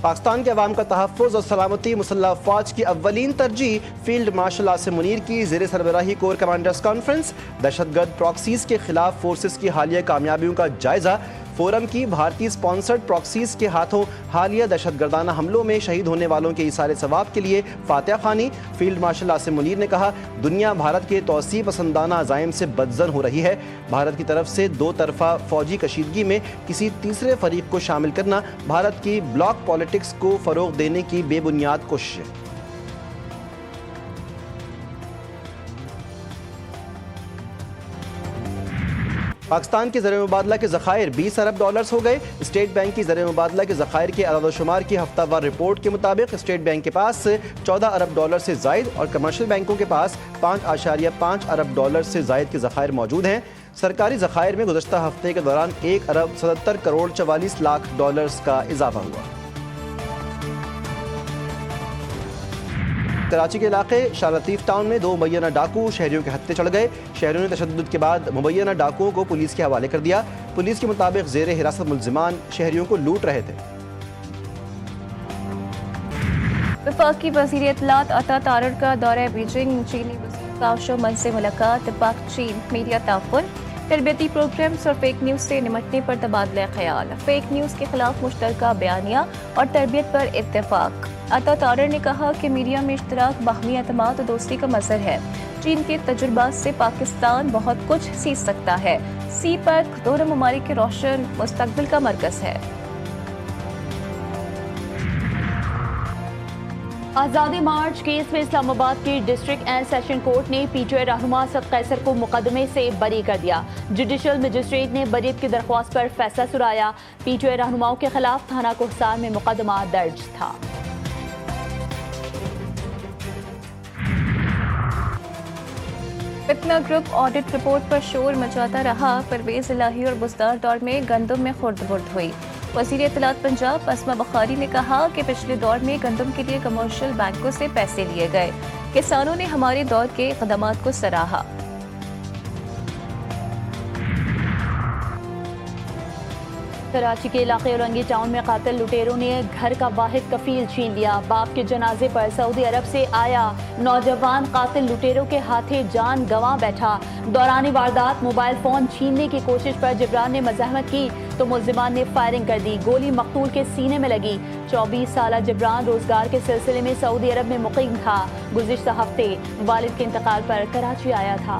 پاکستان کے عوام کا تحفظ اور سلامتی مسلح افواج کی اولین ترجیح، فیلڈ مارشل عاصم منیر کی زیر سربراہی کور کمانڈرز کانفرنس۔ دہشت گرد پراکسیز کے خلاف فورسز کی حالیہ کامیابیوں کا جائزہ۔ فورم کی بھارتی سپانسرڈ پراکسیز کے ہاتھوں حالیہ دہشت گردانہ حملوں میں شہید ہونے والوں کے ایثار ثواب کے لیے فاتحہ خوانی۔ فیلڈ مارشل عاصم منیر نے کہا، دنیا بھارت کے توسیع پسندانہ عزائم سے بدظن ہو رہی ہے۔ بھارت کی طرف سے دو طرفہ فوجی کشیدگی میں کسی تیسرے فریق کو شامل کرنا بھارت کی بلاک پالیٹکس کو فروغ دینے کی بے بنیاد کوشش ہے۔ پاکستان کے زر مبادلہ کے ذخائر 20 ارب ڈالرز ہو گئے۔ اسٹیٹ بینک کی زر مبادلہ کے ذخائر کے اعداد و شمار کی ہفتہ وار رپورٹ کے مطابق اسٹیٹ بینک کے پاس 14 ارب ڈالر سے زائد اور کمرشل بینکوں کے پاس 5.5 ارب ڈالر سے زائد کے ذخائر موجود ہیں۔ سرکاری ذخائر میں گزشتہ ہفتے کے دوران 1 ارب 77 کروڑ 44 لاکھ ڈالرز کا اضافہ ہوا۔ کراچی کے علاقے شاہ لطیف ٹاؤن میں 2 مبینہ ڈاکو شہریوں کے ہتھے چڑھ گئے۔ شہریوں نے تشدد کے بعد مبینہ ڈاکوؤں کو پولیس کے حوالے کر دیا۔ پولیس کے مطابق زیر حراست ملزمان شہریوں کو لوٹ رہے تھے۔ وفاقی وزیر اطلاعات عطا تارڑ کا دورہ بیجنگ، چینی وزیر کاؤ شومن سے ملاقات، پاک چین میڈیا تعاون، تربیتی پروگرامز اور فیک نیوز سے نمٹنے پر تبادلہ خیال، فیک نیوز کے خلاف مشترکہ بیانیہ اور تربیت پر اتفاق۔ عطا تارڑ نے کہا کہ میڈیا میں اشتراک باہمی اعتماد و دوستی کا مظہر ہے۔ چین کے تجربات سے پاکستان بہت کچھ سیکھ سکتا ہے۔ سی پیک دونوں ممالک کے روشن مستقبل کا مرکز ہے۔ آزادی مارچ کیس میں اسلام آباد کی ڈسٹرکٹ اینڈ سیشن کورٹ نے پی ٹی آئی رہنما اسد قیصر کو مقدمے سے بری کر دیا۔ جوڈیشل مجسٹریٹ نے بریت کی درخواست پر فیصلہ سنایا۔ پی ٹی آئی رہنماؤں کے خلاف تھانہ کوہسار میں مقدمہ درج تھا۔ فتنہ گروپ آڈٹ رپورٹ پر شور مچاتا رہا۔ پرویز الہی اور بزدار دور میں گندم میں خرد برد ہوئی۔ وزیر اطلاعات پنجاب اسما بخاری نے کہا کہ پچھلے دور میں گندم کے لیے کمرشل بینکوں سے پیسے لیے گئے۔ کسانوں نے ہمارے دور کے اقدامات کو سراہا۔ کراچی کے علاقے اورنگی ٹاؤن میں قاتل لٹیروں نے گھر کا واحد کفیل چھین لیا۔ باپ کے جنازے پر سعودی عرب سے آیا نوجوان قاتل لٹیروں کے ہاتھے جان گنوا بیٹھا۔ دوران واردات موبائل فون چھیننے کی کوشش پر جبران نے مزاحمت کی تو ملزمان نے فائرنگ کر دی۔ گولی مقتول کے سینے میں لگی۔ 24 سالہ جبران روزگار کے سلسلے میں سعودی عرب میں مقیم تھا۔ گزشتہ ہفتے والد کے انتقال پر کراچی آیا تھا۔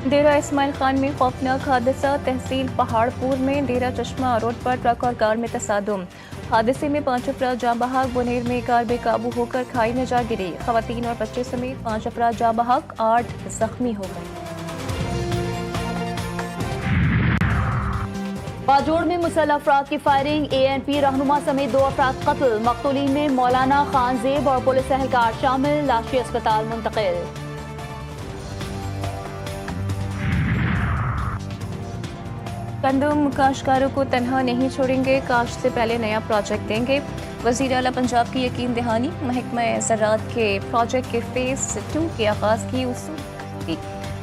ڈیرہ اسماعیل خان میں خوفناک حادثہ، تحصیل پہاڑ پور میں ڈیرہ چشمہ روڈ پر ٹرک اور کار میں تصادم۔ حادثے میں 5 افراد جاں بحق، بنیر میں کار بے قابو ہو کر کھائی میں جا گری۔ خواتین اور بچے سمیت 5 افراد جاں بحق، 8 زخمی ہو گئے۔ باجوڑ میں مسلح افراد کی فائرنگ، اے این پی رہنما سمیت 2 افراد قتل۔ مقتولین میں مولانا خان زیب اور پولیس اہلکار شامل، لاشیں اسپتال منتقل۔ گندم کاشتکاروں کو تنہا نہیں چھوڑیں گے، کاشت سے پہلے نیا پروجیکٹ دیں گے۔ وزیر اعلیٰ پنجاب کی یقین دہانی، محکمہ زراعت کے پروجیکٹ کے فیز 2 کے آغاز کی اصول کی۔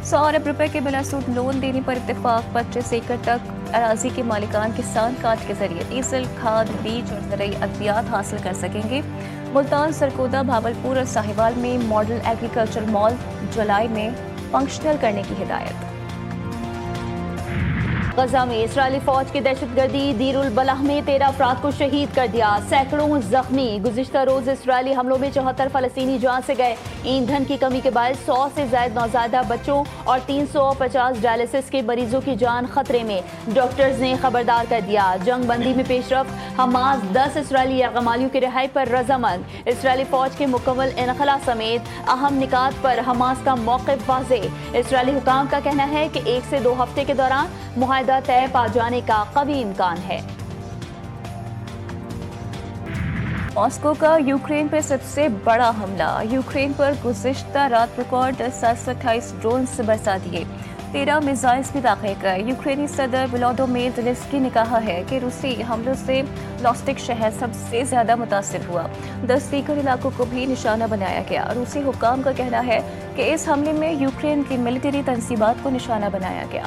100 ارب روپے کے بلا سود لون دینے پر اتفاق۔ 25 ایکڑ تک اراضی کے مالکان کسان کارڈ کے ذریعے ڈیزل، کھاد، بیج اور زرعی ادویات حاصل کر سکیں گے۔ ملتان، سرگودا، بھاولپور اور ساہیوال میں ماڈل ایگریکلچر مال جولائی میں فنکشنل کرنے کی ہدایت۔ غزہ میں اسرائیلی فوج کی دہشت گردی، دیر البلح میں 13 افراد کو شہید کر دیا، سینکڑوں زخمی۔ گزشتہ روز اسرائیلی حملوں میں 74 فلسطینی جان سے گئے۔ ایندھن کی کمی کے باعث 100 سے زائد نوزائیدہ بچوں اور 350 ڈائلسس کے مریضوں کی جان خطرے میں۔ ڈاکٹرز نے خبردار کر دیا، جنگ بندی میں پیش رفت۔ حماس 10 اسرائیلی یرغمالیوں کی رہائی پر رضامند۔ اسرائیلی فوج کے مکمل انخلا سمیت اہم نکات پر حماس کا موقف واضح۔ اسرائیلی حکام کا کہنا ہے کہ 1 سے 2 ہفتے کے دوران معاہدہ طے پا جانے کا قوی امکان ہے۔ ماسکو کا یوکرین پر سب سے بڑا حملہ، یوکرین پر گزشتہ رات ریکارڈ 728 ڈرونز برسا دیے، 13 میزائلز بھی داغے گئے۔ یوکرینی صدر ولادیمیر زیلنسکی نے کہا ہے کہ روسی حملوں سے لوسٹک شہر سب سے زیادہ متاثر ہوا، 10 دیگر علاقوں کو بھی نشانہ بنایا گیا۔ روسی حکام کا کہنا ہے کہ اس حملے میں یوکرین کی ملٹری تنصیبات کو نشانہ بنایا گیا۔